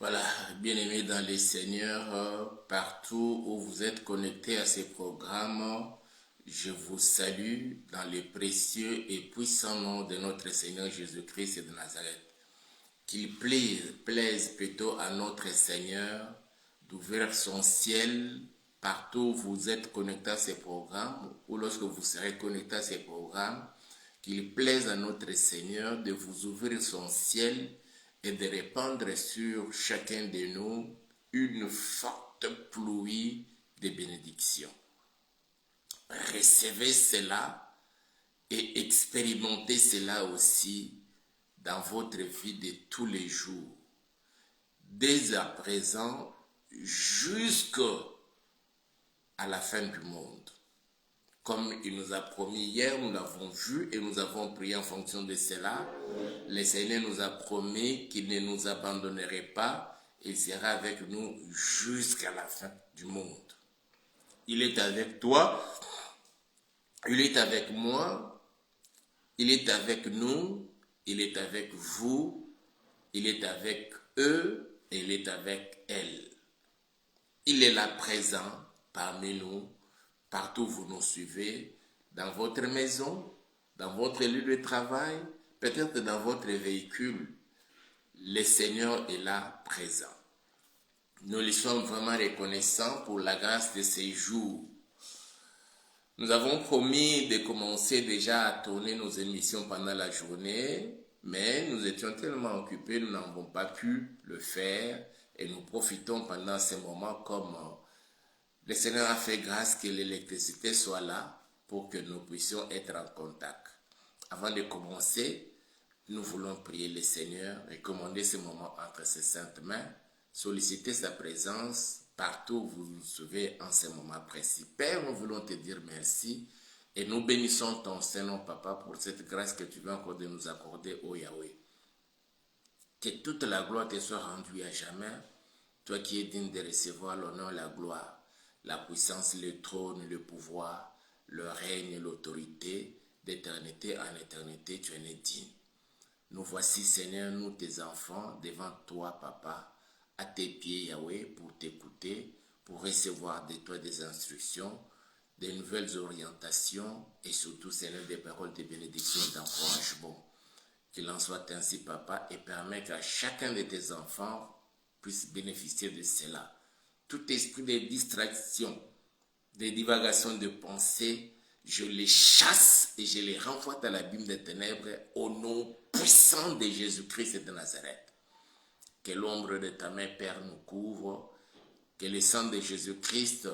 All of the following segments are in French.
Voilà, bien-aimés dans les seigneurs, partout où vous êtes connectés à ces programmes, je vous salue dans le précieux et puissant nom de notre Seigneur Jésus-Christ de Nazareth. Qu'il plaise plutôt à notre Seigneur d'ouvrir son ciel partout où vous êtes connectés à ces programmes ou lorsque vous serez connectés à ces programmes. Qu'il plaise à notre Seigneur de vous ouvrir son ciel et de répandre sur chacun de nous une forte pluie de bénédictions. Recevez cela et expérimentez cela aussi dans votre vie de tous les jours, dès à présent jusqu'à la fin du monde. Comme il nous a promis hier, nous l'avons vu et nous avons prié en fonction de cela. Le Seigneur nous a promis qu'il ne nous abandonnerait pas. Il sera avec nous jusqu'à la fin du monde. Il est avec toi, il est avec moi, il est avec nous, il est avec vous, il est avec eux et il est avec elles. Il est là présent parmi nous. Partout où vous nous suivez, dans votre maison, dans votre lieu de travail, peut-être dans votre véhicule, le Seigneur est là présent. Nous lui sommes vraiment reconnaissants pour la grâce de ces jours. Nous avons promis de commencer déjà à tourner nos émissions pendant la journée, mais nous étions tellement occupés, nous n'avons pas pu le faire et nous profitons pendant ces moments comme le Seigneur a fait grâce que l'électricité soit là pour que nous puissions être en contact. Avant de commencer, nous voulons prier le Seigneur et commander ce moment entre ses saintes mains, solliciter sa présence partout où vous nous suivez en ce moment précis. Père, nous voulons te dire merci et nous bénissons ton Saint-Nom, Papa, pour cette grâce que tu veux encore de nous accorder, ô Yahweh. Que toute la gloire te soit rendue à jamais, toi qui es digne de recevoir l'honneur, la gloire, la puissance, le trône, le pouvoir, le règne, l'autorité, d'éternité en éternité, tu en es digne. Nous voici, Seigneur, nous tes enfants, devant toi, Papa, à tes pieds, Yahweh, pour t'écouter, pour recevoir de toi des instructions, des nouvelles orientations et surtout, Seigneur, des paroles de bénédiction et d'encouragement. Qu'il en soit ainsi, Papa, et permet qu'à chacun de tes enfants puisse bénéficier de cela. Tout esprit de distraction, de divagation de pensée, je les chasse et je les renvoie à l'abîme des ténèbres au nom puissant de Jésus-Christ de Nazareth. Que l'ombre de ta main, Père, nous couvre, que le sang de Jésus-Christ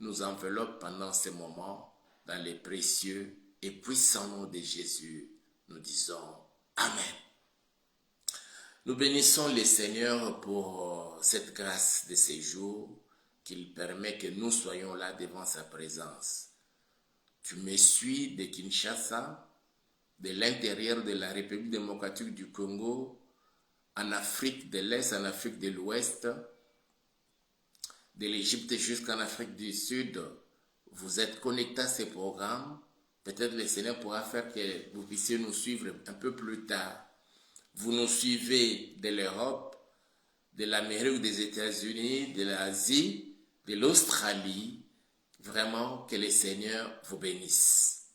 nous enveloppe pendant ces moments dans les précieux et puissants noms de Jésus. Nous disons Amen. Nous bénissons le Seigneur pour cette grâce de ces jours, qu'il permet que nous soyons là devant sa présence. Tu me suis de Kinshasa, de l'intérieur de la République démocratique du Congo, en Afrique de l'Est, en Afrique de l'Ouest, de l'Égypte jusqu'en Afrique du Sud. Vous êtes connectés à ces programmes. Peut-être le Seigneur pourra faire que vous puissiez nous suivre un peu plus tard. Vous nous suivez de l'Europe, de l'Amérique, des États-Unis, de l'Asie, de l'Australie. Vraiment, que le Seigneur vous bénisse.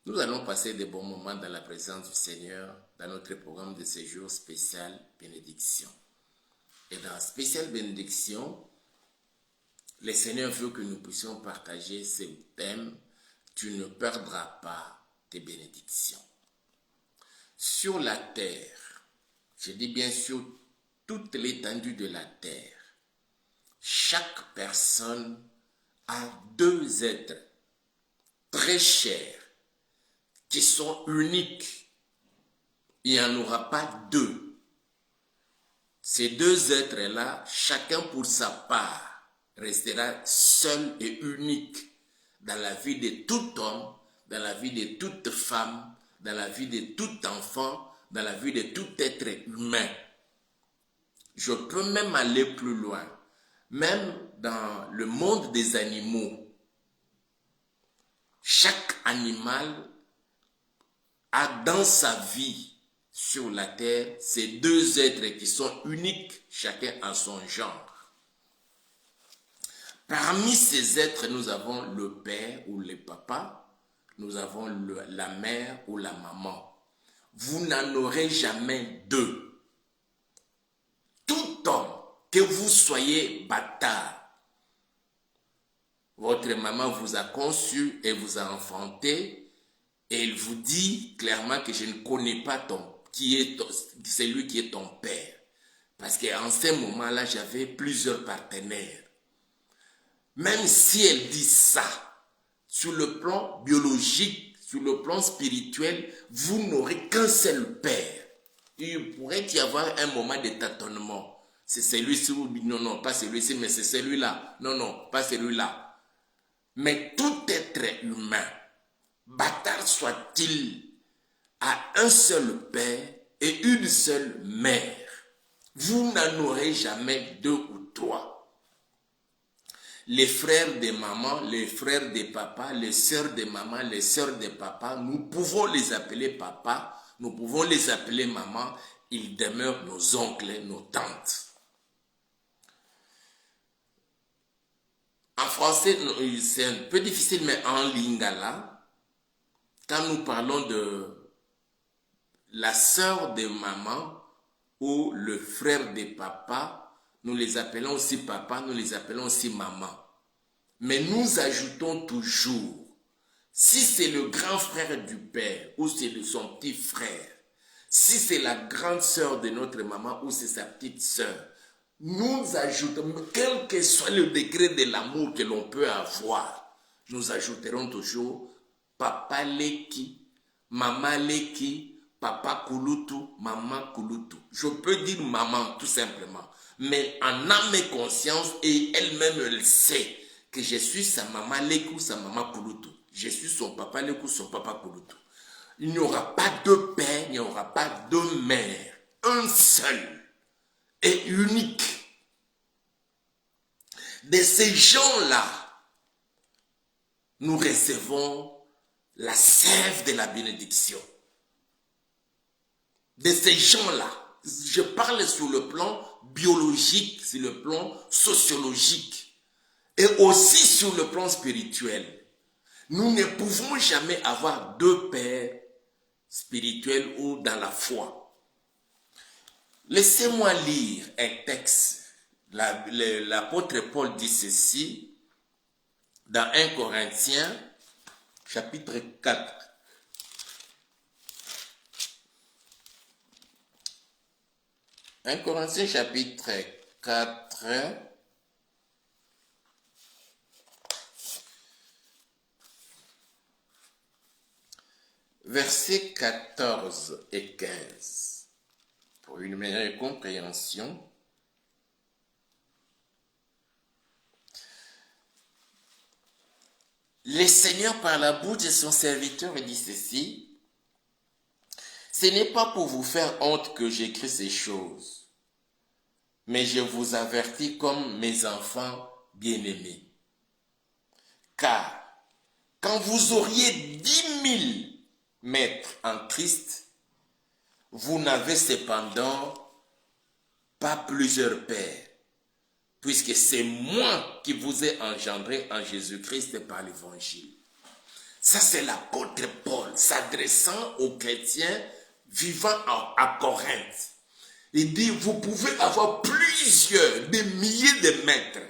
Nous allons passer de bons moments dans la présence du Seigneur dans notre programme de séjour spécial bénédiction. Et dans spécial bénédiction, le Seigneur veut que nous puissions partager ce thème « Tu ne perdras pas tes bénédictions ». Sur la terre, je dis bien sûr toute l'étendue de la terre, chaque personne a deux êtres très chers qui sont uniques. Il n'y en aura pas deux. Ces deux êtres-là, chacun pour sa part, restera seul et unique dans la vie de tout homme, dans la vie de toute femme, dans la vie de tout enfant, dans la vie de tout être humain. Je peux même aller plus loin. Même dans le monde des animaux, chaque animal a dans sa vie sur la terre, c'est deux êtres qui sont uniques, chacun en son genre. Parmi ces êtres, nous avons le père ou le papa, nous avons la mère ou la maman. Vous n'en aurez jamais deux. Tout homme, que vous soyez bâtard, votre maman vous a conçu et vous a enfanté, et elle vous dit clairement que je ne connais pas celui qui est ton père. Parce qu'en ce moment-là, j'avais plusieurs partenaires. Même si elle dit ça, sur le plan biologique, sur le plan spirituel, vous n'aurez qu'un seul père. Il pourrait y avoir un moment de tâtonnement. C'est celui-ci, non, non, pas celui-ci, mais c'est celui-là. Non, non, pas celui-là. Mais tout être humain, bâtard soit-il, a un seul père et une seule mère. Vous n'en aurez jamais deux ou trois. Les frères de maman, les frères de papa, les sœurs de maman, les sœurs de papa, nous pouvons les appeler papa, nous pouvons les appeler maman, ils demeurent nos oncles, nos tantes. En français, c'est un peu difficile, mais en lingala, quand nous parlons de la sœur de maman ou le frère de papa, nous les appelons aussi papa, nous les appelons aussi maman. Mais nous ajoutons toujours, si c'est le grand frère du père ou c'est son petit frère, si c'est la grande sœur de notre maman ou c'est sa petite sœur, nous ajoutons, quel que soit le degré de l'amour que l'on peut avoir, nous ajouterons toujours papa Leki, maman Leki, papa Kulutu, maman Kulutu. Je peux dire maman tout simplement, mais en âme et conscience, et elle-même elle sait que je suis sa maman Leku, sa maman Kulutu. Je suis son papa Leku, son papa Kulutu. Il n'y aura pas deux pères, il n'y aura pas deux mères. Un seul et unique. De ces gens-là, nous recevons la sève de la bénédiction. De ces gens-là, je parle sur le plan biologique, sur le plan sociologique et aussi sur le plan spirituel. Nous ne pouvons jamais avoir deux pères spirituels ou dans la foi. Laissez-moi lire un texte. L'apôtre Paul dit ceci dans 1 Corinthiens chapitre 4. 1 Corinthiens chapitre 4, versets 14 et 15. Pour une meilleure compréhension, le Seigneur par la bouche de son serviteur dit ceci: ce n'est pas pour vous faire honte que j'écris ces choses, mais je vous avertis comme mes enfants bien-aimés. Car quand vous auriez 10 000 maîtres en Christ, vous n'avez cependant pas plusieurs pères, puisque c'est moi qui vous ai engendré en Jésus-Christ par l'évangile. Ça, c'est l'apôtre Paul s'adressant aux chrétiens vivant à Corinthe. Il dit, vous pouvez avoir des milliers de maîtres.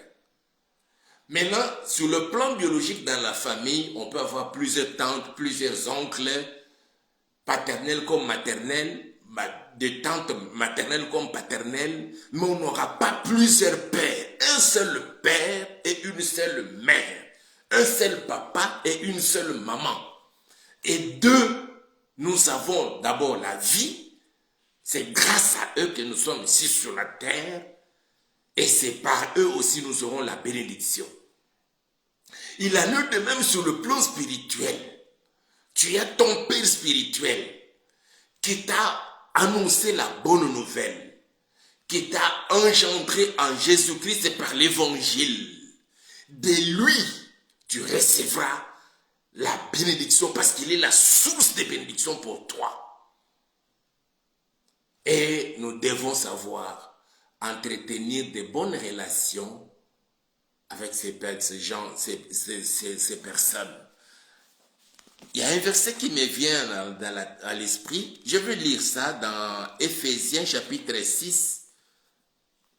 Maintenant, sur le plan biologique dans la famille, on peut avoir plusieurs tantes, plusieurs oncles, paternels comme maternels, des tantes maternelles comme paternelles, mais on n'aura pas plusieurs pères. Un seul père et une seule mère. Un seul papa et une seule maman. Et deux, nous avons d'abord la vie. C'est grâce à eux que nous sommes ici sur la terre. Et c'est par eux aussi nous aurons la bénédiction. Il en est de même sur le plan spirituel. Tu as ton père spirituel qui t'a annoncé la bonne nouvelle, qui t'a engendré en Jésus-Christ par l'évangile. De lui, tu recevras la bénédiction parce qu'il est la source de bénédiction pour toi. Et nous devons savoir entretenir de bonnes relations avec ces gens, ces personnes. Il y a un verset qui me vient à l'esprit. Je vais lire ça dans Éphésiens chapitre 6.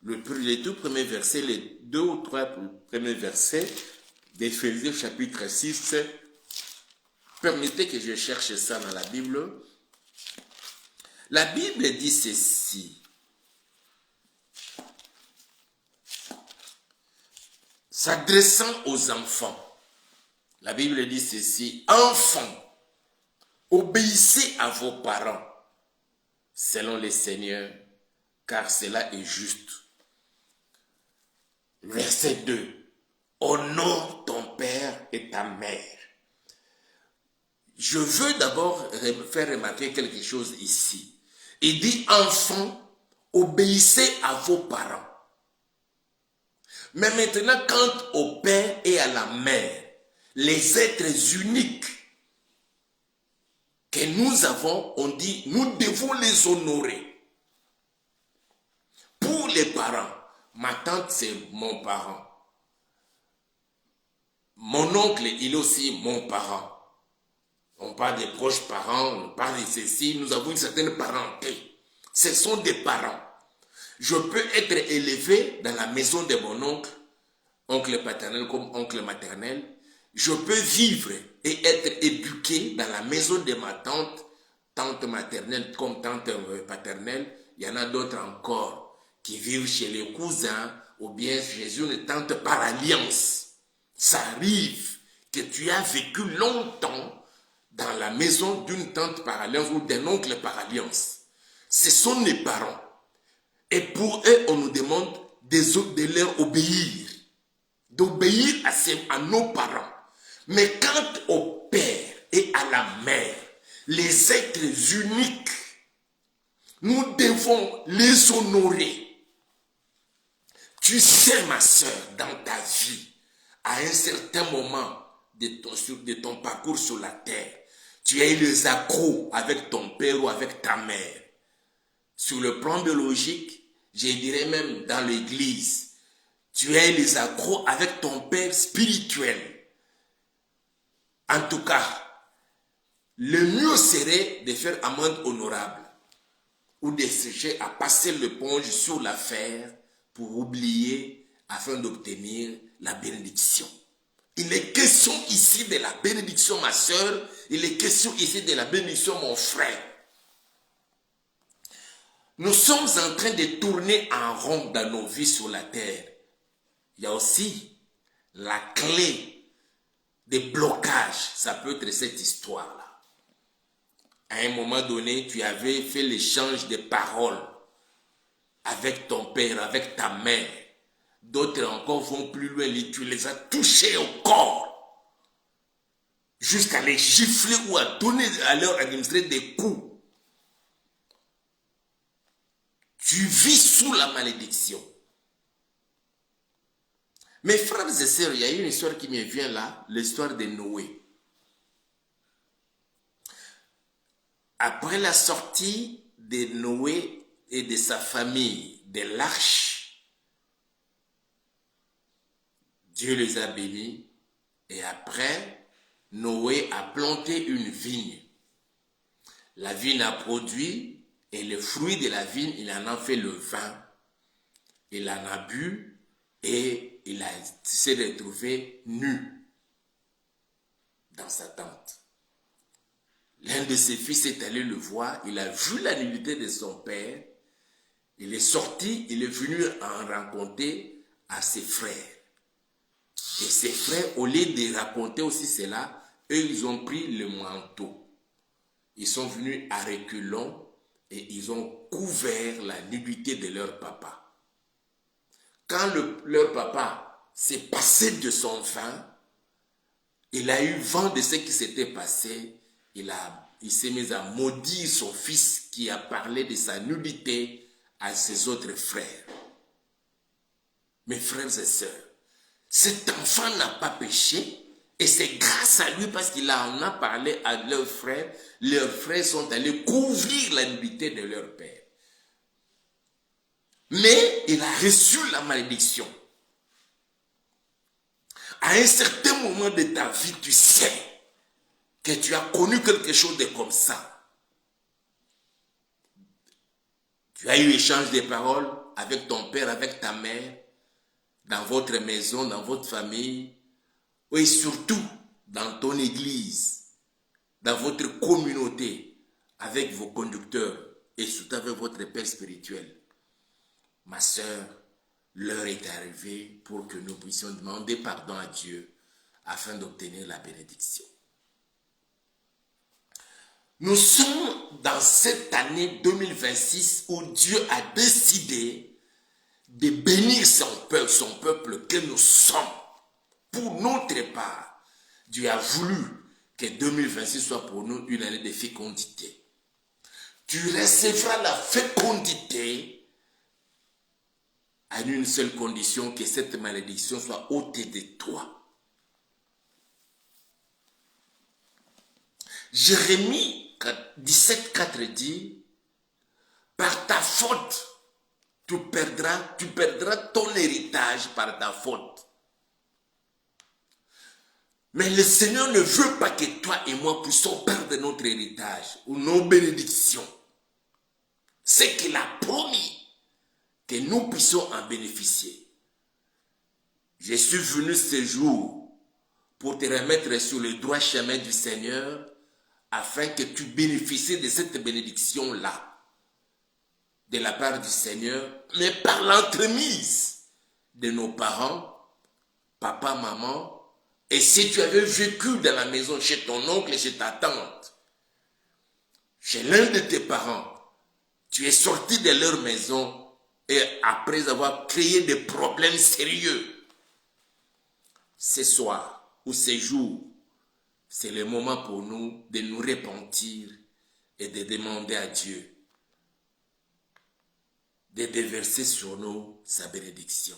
Les tout premiers versets, les 2 ou 3 premiers versets d'Éphésiens chapitre 6. Permettez que je cherche ça dans la Bible. La Bible dit ceci. S'adressant aux enfants. La Bible dit ceci. Enfants, obéissez à vos parents selon le Seigneur, car cela est juste. Verset 2. Honore ton père et ta mère. Je veux d'abord faire remarquer quelque chose ici. Il dit, enfants, obéissez à vos parents. Mais maintenant, quant au père et à la mère, les êtres uniques que nous avons, on dit, nous devons les honorer. Pour les parents, ma tante c'est mon parent. Mon oncle, il est aussi mon parent. On parle des proches parents, on parle de ceci, nous avons une certaine parenté. Ce sont des parents. Je peux être élevé dans la maison de mon oncle, oncle paternel comme oncle maternel. Je peux vivre et être éduqué dans la maison de ma tante, tante maternelle comme tante paternelle. Il y en a d'autres encore qui vivent chez les cousins ou bien chez une tante par alliance. Ça arrive que tu as vécu longtemps dans la maison d'une tante par alliance ou d'un oncle par alliance. Ce sont les parents. Et pour eux, on nous demande de leur obéir. D'obéir à nos parents. Mais quant au père et à la mère, les êtres uniques, nous devons les honorer. Tu sais, ma soeur, dans ta vie, à un certain moment de ton parcours sur la terre, tu as eu les accros avec ton père ou avec ta mère. Sur le plan biologique, je dirais même dans l'église, tu as eu les accros avec ton père spirituel. En tout cas, le mieux serait de faire amende honorable ou de chercher à passer l'éponge sur l'affaire pour oublier afin d'obtenir la bénédiction. Il est question ici de la bénédiction, ma soeur. Il est question ici de la bénédiction, mon frère. Nous sommes en train de tourner en rond dans nos vies sur la terre. Il y a aussi la clé des blocages. Ça peut être cette histoire-là. À un moment donné, tu avais fait l'échange de paroles avec ton père, avec ta mère. D'autres encore vont plus loin, tu les as touchés au corps. Jusqu'à les gifler ou à donner, à leur administrer des coups. Tu vis sous la malédiction. Mes frères et sœurs, il y a une histoire qui me vient là, l'histoire de Noé. Après la sortie de Noé et de sa famille de l'arche, Dieu les a bénis et après, Noé a planté une vigne. La vigne a produit et le fruit de la vigne, il en a fait le vin. Il en a bu et il s'est retrouvé nu dans sa tente. L'un de ses fils est allé le voir, il a vu la nudité de son père, il est sorti, il est venu en raconter à ses frères. Et ses frères, au lieu de raconter aussi cela, eux, ils ont pris le manteau. Ils sont venus à reculons et ils ont couvert la nudité de leur papa. Quand leur papa s'est passé de son vin, il a eu vent de ce qui s'était passé. Il s'est mis à maudire son fils qui a parlé de sa nudité à ses autres frères. Mes frères et sœurs, cet enfant n'a pas péché et c'est grâce à lui parce qu'il en a parlé à leurs frères. Leurs frères sont allés couvrir la nudité de leur père. Mais il a reçu la malédiction. À un certain moment de ta vie, tu sais que tu as connu quelque chose de comme ça. Tu as eu échange de paroles avec ton père, avec ta mère, dans votre maison, dans votre famille, et surtout dans ton église, dans votre communauté, avec vos conducteurs et surtout avec votre père spirituel. Ma soeur, l'heure est arrivée pour que nous puissions demander pardon à Dieu afin d'obtenir la bénédiction. Nous sommes dans cette année 2026 où Dieu a décidé de bénir son peuple que nous sommes. Pour notre part, Dieu a voulu que 2026 soit pour nous une année de fécondité. Tu recevras la fécondité à une seule condition, que cette malédiction soit ôtée de toi. Jérémie 17,4 dit, par ta faute, tu perdras ton héritage par ta faute. Mais le Seigneur ne veut pas que toi et moi puissions perdre notre héritage ou nos bénédictions. C'est qu'il a promis que nous puissions en bénéficier. Je suis venu ce jour pour te remettre sur le droit chemin du Seigneur afin que tu bénéficies de cette bénédiction-là de la part du Seigneur, mais par l'entremise de nos parents, papa, maman. Et si tu avais vécu dans la maison chez ton oncle et chez ta tante, chez l'un de tes parents, tu es sorti de leur maison et après avoir créé des problèmes sérieux, ce soir ou ce jour, c'est le moment pour nous de nous repentir et de demander à Dieu de déverser sur nous sa bénédiction.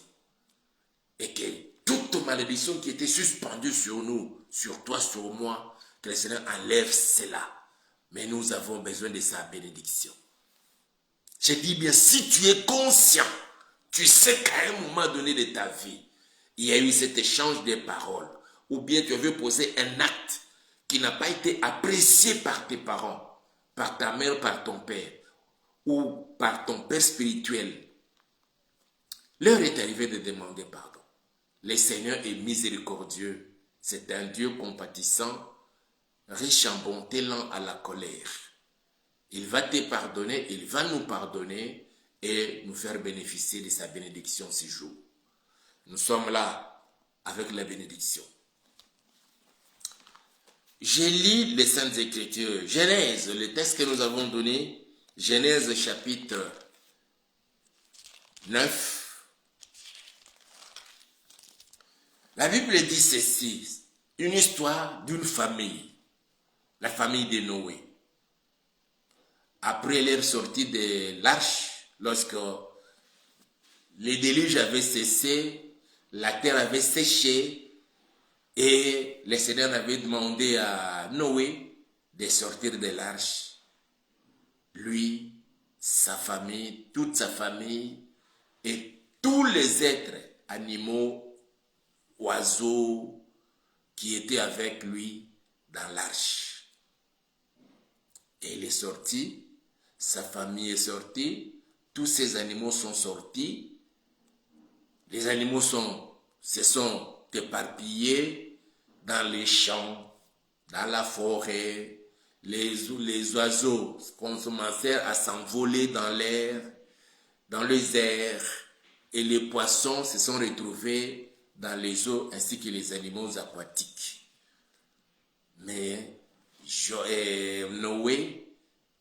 Et que toute malédiction qui était suspendue sur nous, sur toi, sur moi, que le Seigneur enlève cela. Mais nous avons besoin de sa bénédiction. Je dis bien, si tu es conscient, tu sais qu'à un moment donné de ta vie, il y a eu cet échange de paroles, ou bien tu avais posé un acte qui n'a pas été apprécié par tes parents, par ta mère, par ton père, ou par ton père spirituel. L'heure est arrivée de demander pardon. Le Seigneur est miséricordieux. C'est un Dieu compatissant, riche en bonté, lent à la colère. Il va te pardonner, il va nous pardonner et nous faire bénéficier de sa bénédiction ce jour. Nous sommes là avec la bénédiction. Je lis les Saintes Écritures. Genèse, le texte que nous avons donné, Genèse chapitre 9. La Bible dit ceci, une histoire d'une famille, la famille de Noé. Après leur sortie de l'arche, lorsque les déluges avaient cessé, la terre avait séché et le Seigneur avait demandé à Noé de sortir de l'arche. Lui, sa famille, toute sa famille et tous les êtres animaux, oiseaux qui étaient avec lui dans l'arche. Et il est sorti, sa famille est sortie, tous ces animaux sont sortis, les animaux se sont éparpillés dans les champs, dans la forêt, les oiseaux commencèrent à s'envoler dans l'air, dans les airs, et les poissons se sont retrouvés dans les eaux ainsi que les animaux aquatiques. Mais Noé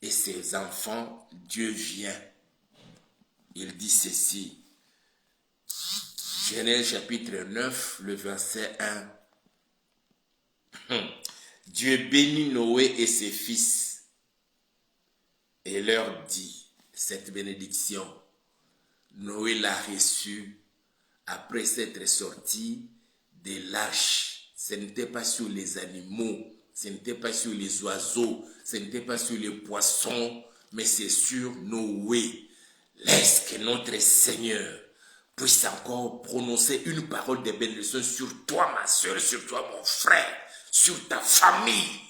et ses enfants, Dieu vient. Il dit ceci. Genèse chapitre 9, le verset 1. Dieu bénit Noé et ses fils et leur dit cette bénédiction. Noé l'a reçue après s'être sorti de l'arche. Ce n'était pas sur les animaux, ce n'était pas sur les oiseaux, ce n'était pas sur les poissons, mais c'est sur Noé. laisse que notre Seigneur puisse encore prononcer une parole de bénédiction sur toi, ma soeur, sur toi, mon frère, sur ta famille,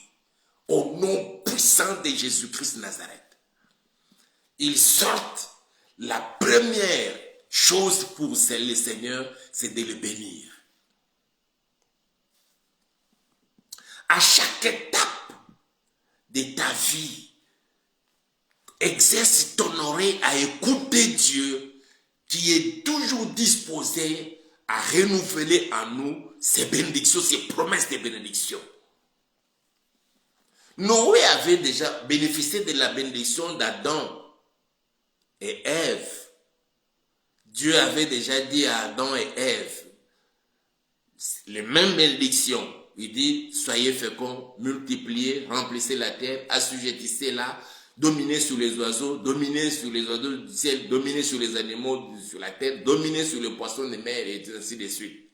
au nom puissant de Jésus-Christ de Nazareth. Ils sortent, la première chose pour le Seigneur, c'est de le bénir. À chaque étape de ta vie, exerce ton oreille à écouter Dieu qui est toujours disposé à renouveler en nous ses bénédictions, ses promesses de bénédiction. Noé avait déjà bénéficié de la bénédiction d'Adam et Ève. Dieu avait déjà dit à Adam et Ève les mêmes bénédictions. Il dit, soyez féconds, multipliez, remplissez la terre, assujettissez-la, dominez sur les oiseaux, dominez sur les oiseaux du ciel, dominez sur les animaux sur la terre, dominez sur les poissons de mer, et ainsi de suite.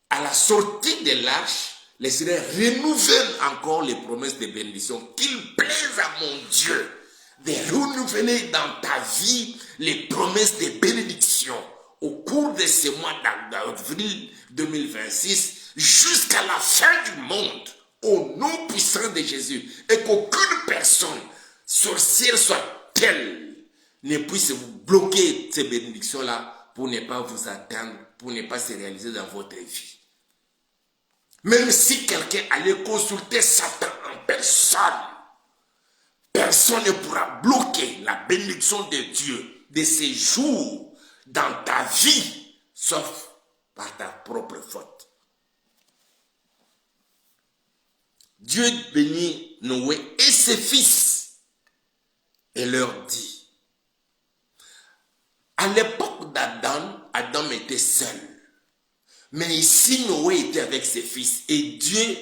À la sortie de l'arche, le Seigneur renouvelle encore les promesses de bénédiction. Qu'il plaise à mon Dieu de renouveler dans ta vie les promesses de bénédiction au cours de ce mois d'avril 2026 jusqu'à la fin du monde, au nom puissant de Jésus, et qu'aucune personne, sorcière soit telle, ne puisse vous bloquer ces bénédictions-là pour ne pas vous atteindre, pour ne pas se réaliser dans votre vie. Même si quelqu'un allait consulter Satan en personne, personne ne pourra bloquer la bénédiction de Dieu de ces jours dans ta vie, sauf par ta propre faute. Dieu bénit Noé et ses fils et leur dit, à l'époque d'Adam, Adam était seul. Mais ici, Noé était avec ses fils et Dieu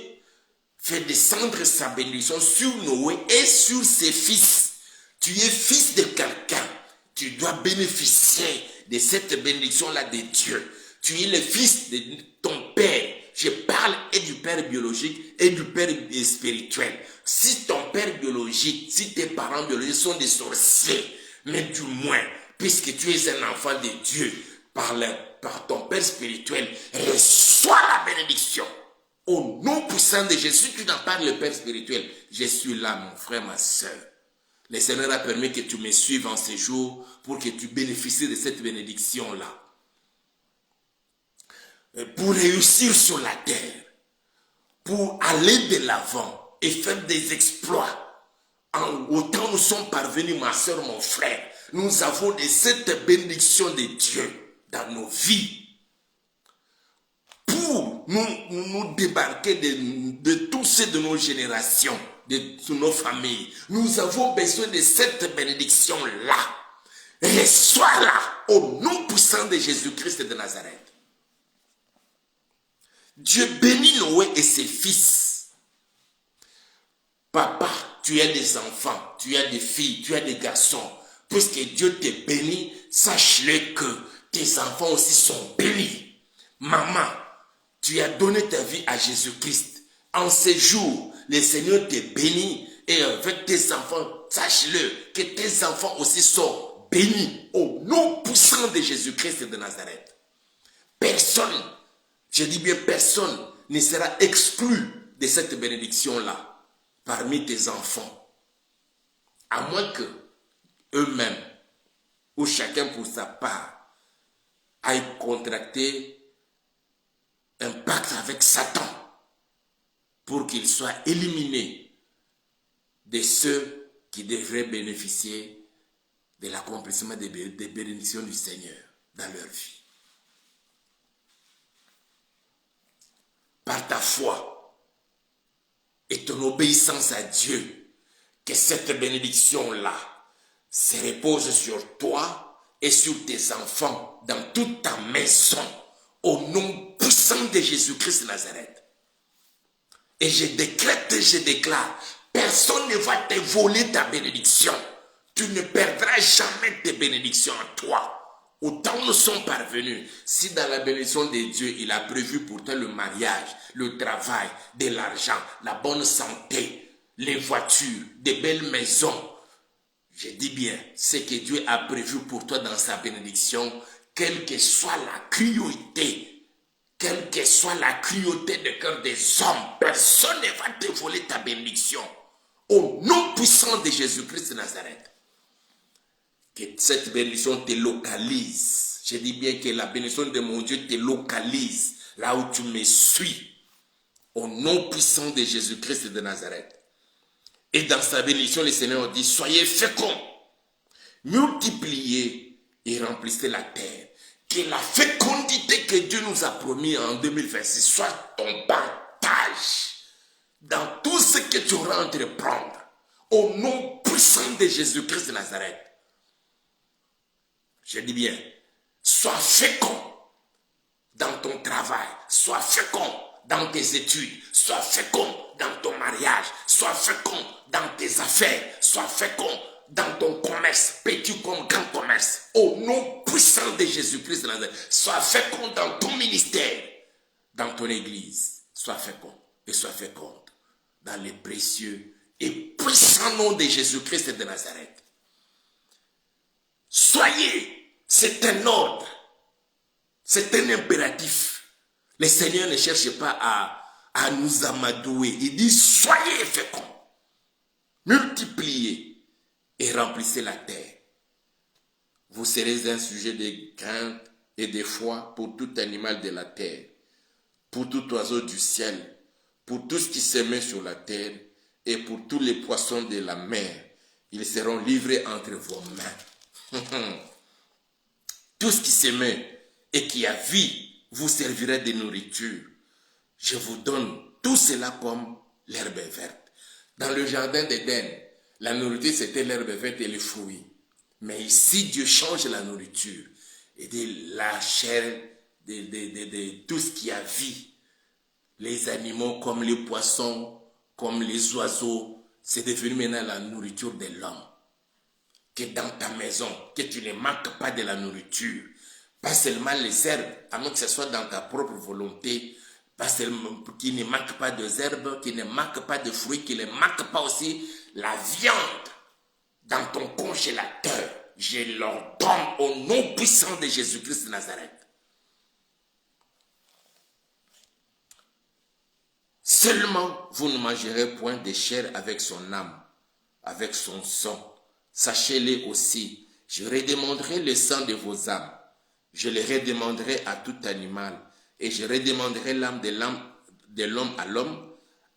fait descendre sa bénédiction sur Noé et sur ses fils. Tu es fils de quelqu'un, tu dois bénéficier de cette bénédiction-là de Dieu. Tu es le fils de ton père. Je parle et du père biologique et du père spirituel. Si ton père biologique, si tes parents biologiques sont des sorciers, mais du moins, puisque tu es un enfant de Dieu, par ton père spirituel, reçois la bénédiction. Au nom puissant de Jésus, tu n'en parles le père spirituel. Je suis là, mon frère, ma soeur. Le Seigneur a permis que tu me suives en ces jours pour que tu bénéficies de cette bénédiction-là. Pour réussir sur la terre, pour aller de l'avant et faire des exploits. Autant nous sommes parvenus, ma soeur, mon frère, nous avons de cette bénédiction de Dieu dans nos vies. Pour nous débarquer de tous ceux de nos générations, de nos familles, nous avons besoin de cette bénédiction-là. Reçois-la au nom puissant de Jésus-Christ de Nazareth. Dieu bénit Noé et ses fils. Papa, tu as des enfants, tu as des filles, tu as des garçons. Puisque Dieu te bénit, sache-le que tes enfants aussi sont bénis. Maman, tu as donné ta vie à Jésus-Christ. En ces jours, le Seigneur te bénit et avec tes enfants, sache-le que tes enfants aussi sont bénis au nom puissant de Jésus-Christ de Nazareth. Personne, je dis bien personne, ne sera exclu de cette bénédiction-là parmi tes enfants. À moins que eux-mêmes, ou chacun pour sa part, aille contracter un pacte avec Satan pour qu'il soit éliminé de ceux qui devraient bénéficier de l'accomplissement des bénédictions du Seigneur dans leur vie. Par ta foi et ton obéissance à Dieu, que cette bénédiction-là se repose sur toi et sur tes enfants dans toute ta maison, au nom puissant de Jésus-Christ de Nazareth. Et je décrète et je déclare, personne ne va te voler ta bénédiction. Tu ne perdras jamais tes bénédictions en toi. Autant nous sommes parvenus, si dans la bénédiction de Dieu, il a prévu pour toi le mariage, le travail, de l'argent, la bonne santé, les voitures, des belles maisons, Je dis bien, ce que Dieu a prévu pour toi dans sa bénédiction, quelle que soit la cruauté, quelle que soit la cruauté de cœur des hommes, personne ne va te voler ta bénédiction. Au nom puissant de Jésus-Christ de Nazareth, que cette bénédiction te localise. Je dis bien que la bénédiction de mon Dieu te localise là où tu me suis. Au nom puissant de Jésus-Christ de Nazareth. Et dans sa bénédiction, le Seigneur dit, soyez féconds, multipliez et remplissez la terre. Que la fécondité que Dieu nous a promis en 2026 soit ton partage dans tout ce que tu auras à entreprendre. Au nom puissant de Jésus-Christ de Nazareth. Je dis bien, sois fécond dans ton travail, sois fécond dans tes études, sois fécond dans ton mariage, sois fécond dans tes affaires, sois fécond dans ton commerce, petit comme grand commerce. Au nom puissant de Jésus-Christ de Nazareth, sois fécond dans ton ministère, dans ton église. Sois fécond et sois féconde dans les précieux et puissants noms de Jésus-Christ de Nazareth. Soyez, c'est un ordre, c'est un impératif. Le Seigneur ne cherche pas à nous amadouer. Il dit, soyez féconds, multipliez et remplissez la terre. Vous serez un sujet de crainte et de foi pour tout animal de la terre, pour tout oiseau du ciel, pour tout ce qui se met sur la terre et pour tous les poissons de la mer. Ils seront livrés entre vos mains. Tout ce qui se met et qui a vie vous servira de nourriture. Je vous donne tout cela comme l'herbe verte. Dans le jardin d'Éden, la nourriture c'était l'herbe verte et les fruits. Mais ici, Dieu change la nourriture et de la chair, de tout ce qui a vie. Les animaux comme les poissons, comme les oiseaux, c'est devenu maintenant la nourriture de l'homme. Que dans ta maison, que tu ne manques pas de la nourriture. Pas seulement les herbes, à moins que ce soit dans ta propre volonté, pas seulement qu'il ne manque pas de herbes, qu'il ne manque pas de fruits, qu'il ne manque pas aussi la viande dans ton congélateur. Je leur donne au nom puissant de Jésus-Christ de Nazareth. Seulement, vous ne mangerez point de chair avec son âme, avec son sang. Sachez-le aussi, je redemanderai le sang de vos âmes. Je le redemanderai à tout animal, et je redemanderai l'âme de l'homme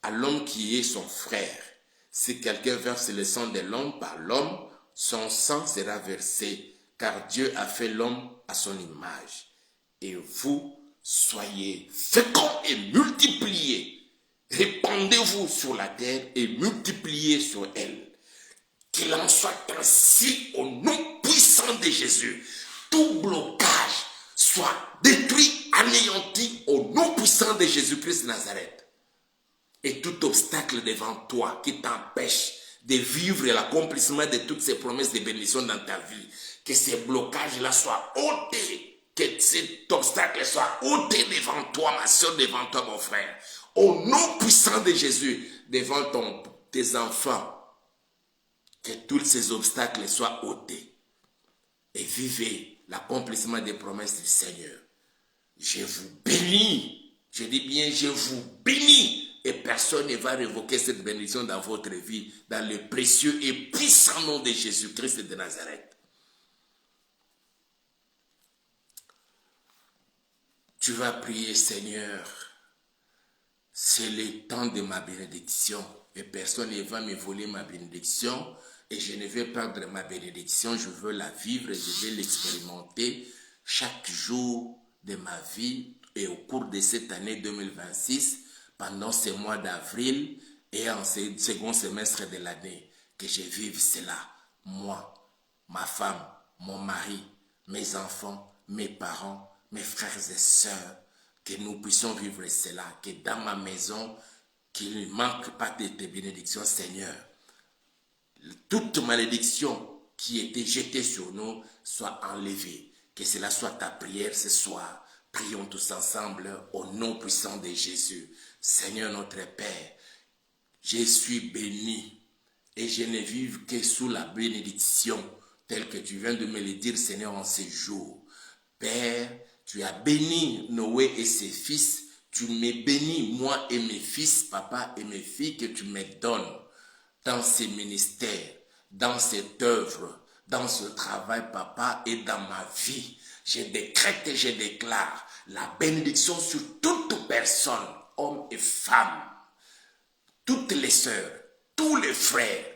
à l'homme qui est son frère. Si quelqu'un verse le sang de l'homme par l'homme, son sang sera versé, car Dieu a fait l'homme à son image. Et vous, soyez féconds et multipliez. Répandez-vous sur la terre et multipliez sur elle. Qu'il en soit ainsi au nom puissant de Jésus. Tout blocage soit détruit, anéanti au nom puissant de Jésus-Christ de Nazareth. Et tout obstacle devant toi qui t'empêche de vivre l'accomplissement de toutes ces promesses de bénédiction dans ta vie, que ces blocages-là soient ôtés, que cet obstacle soit ôté devant toi, ma soeur, devant toi, mon frère. Au nom puissant de Jésus, devant tes enfants, que tous ces obstacles soient ôtés et vivez l'accomplissement des promesses du Seigneur. Je vous bénis, je dis bien je vous bénis, et personne ne va révoquer cette bénédiction dans votre vie, dans le précieux et puissant nom de Jésus-Christ de Nazareth. Tu vas prier, Seigneur, c'est le temps de ma bénédiction, et personne ne va me voler ma bénédiction, et je ne vais perdre ma bénédiction, je veux la vivre, je vais l'expérimenter chaque jour de ma vie, et au cours de cette année 2026, pendant ce mois d'avril et en ce second semestre de l'année, que je vive cela, moi, ma femme, mon mari, mes enfants, mes parents, mes frères et sœurs, que nous puissions vivre cela, que dans ma maison, qu'il ne manque pas de tes bénédictions, Seigneur. Toute malédiction qui était jetée sur nous soit enlevée. Que cela soit ta prière ce soir. Prions tous ensemble au nom puissant de Jésus. Seigneur notre Père, je suis béni. Et je ne vive que sous la bénédiction, telle que tu viens de me le dire, Seigneur, en ces jours. Père, tu as béni Noé et ses fils. Tu me bénis, moi et mes fils, papa et mes filles, que tu me donnes dans ces ministères, dans cette œuvre, dans ce travail, papa, et dans ma vie. Je décrète et je déclare la bénédiction sur toute personne, hommes et femmes, toutes les sœurs, tous les frères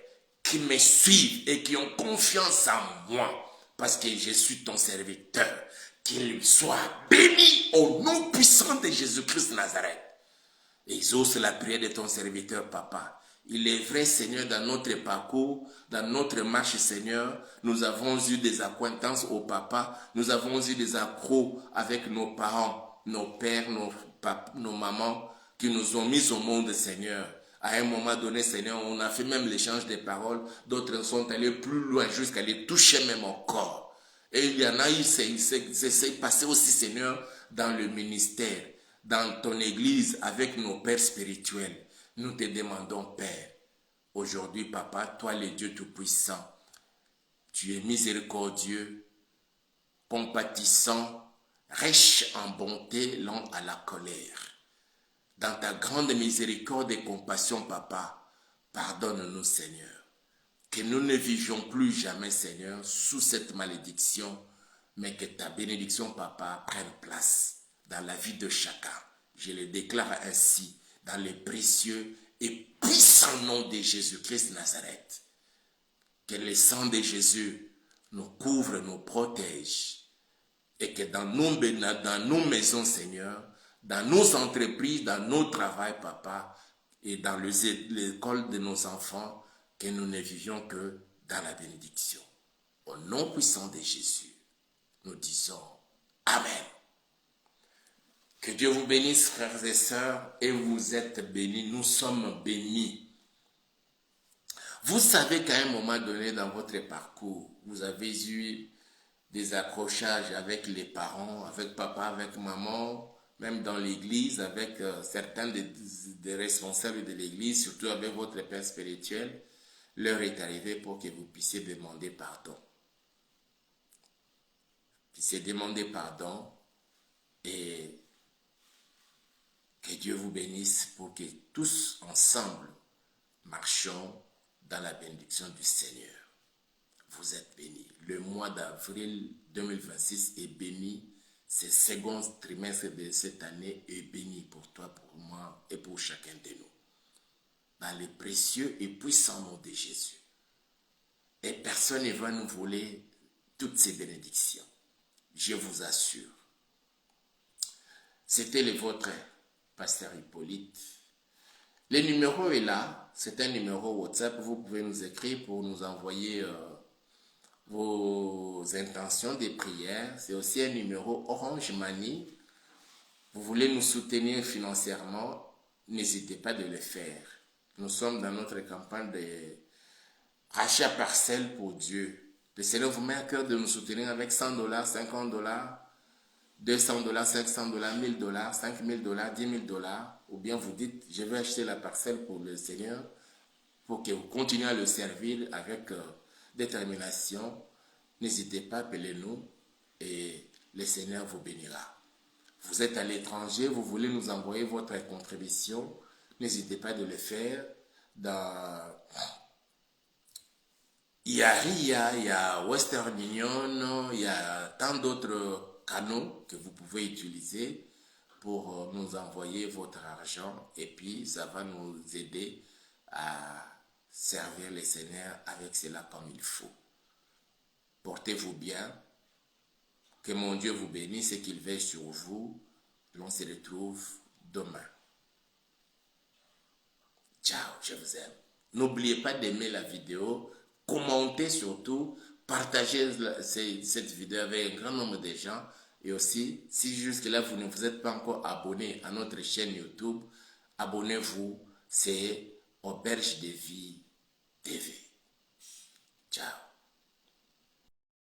qui me suivent et qui ont confiance en moi, parce que je suis ton serviteur, qu'il soit béni au nom puissant de Jésus-Christ de Nazareth. Exauce la prière de ton serviteur, papa. Il est vrai, Seigneur, dans notre parcours, dans notre marche, Seigneur, nous avons eu des accointances au papa, nous avons eu des accros avec nos parents, nos pères, nos mamans, qui nous ont mis au monde, Seigneur. À un moment donné, Seigneur, on a fait même l'échange des paroles, d'autres sont allés plus loin jusqu'à les toucher même au corps. Et il y en a eu, c'est passé aussi, Seigneur, dans le ministère, dans ton église, avec nos pères spirituels. Nous te demandons, Père, aujourd'hui, papa, toi, le Dieu Tout-Puissant, tu es miséricordieux, compatissant, riche en bonté, lent à la colère. Dans ta grande miséricorde et compassion, papa, pardonne-nous, Seigneur. Que nous ne vivions plus jamais, Seigneur, sous cette malédiction, mais que ta bénédiction, papa, prenne place dans la vie de chacun. Je le déclare ainsi, dans le précieux et puissant nom de Jésus-Christ de Nazareth. Que le sang de Jésus nous couvre, nous protège. Et que dans nos maisons, Seigneur, dans nos entreprises, dans nos travails, papa, et dans l'école de nos enfants, que nous ne vivions que dans la bénédiction. Au nom puissant de Jésus, nous disons Amen. Que Dieu vous bénisse, frères et sœurs, et vous êtes bénis, nous sommes bénis. Vous savez qu'à un moment donné dans votre parcours, vous avez eu des accrochages avec les parents, avec papa, avec maman, même dans l'église, avec certains des responsables de l'église, surtout avec votre père spirituel. L'heure est arrivée pour que vous puissiez demander pardon. Puissiez demander pardon et que Dieu vous bénisse pour que tous ensemble marchons dans la bénédiction du Seigneur. Vous êtes bénis. Le mois d'avril 2026 est béni. Ce second trimestre de cette année est béni pour toi, pour moi et pour chacun de nous. Dans le précieux et puissant nom de Jésus. Et personne ne va nous voler toutes ces bénédictions. Je vous assure. C'était le vôtre, Pasteur Hippolyte. Le numéro est là. C'est un numéro WhatsApp. Vous pouvez nous écrire pour nous envoyer vos intentions de prière. C'est aussi un numéro Orange Money. Vous voulez nous soutenir financièrement, n'hésitez pas de le faire. Nous sommes dans notre campagne de rachat parcelle pour Dieu. Le Seigneur vous met à cœur de nous soutenir avec $100, $50, $200, $500, $1000, $5000, $10,000. Ou bien vous dites, je vais acheter la parcelle pour le Seigneur, pour que vous continuiez à le servir avec détermination. N'hésitez pas, appelez-nous et le Seigneur vous bénira. Vous êtes à l'étranger, vous voulez nous envoyer votre contribution, n'hésitez pas de le faire. Il y a RIA, il y a Western Union, il y a tant d'autres canaux que vous pouvez utiliser pour nous envoyer votre argent et puis ça va nous aider à servir le Seigneur avec cela comme il faut. Portez-vous bien. Que mon Dieu vous bénisse et qu'il veille sur vous. L'on se retrouve demain. Ciao, je vous aime. N'oubliez pas d'aimer la vidéo, commentez surtout, partagez cette vidéo avec un grand nombre de gens. Et aussi, si jusque-là vous ne vous êtes pas encore abonné à notre chaîne YouTube, abonnez-vous. C'est Auberge de Vie TV. Ciao.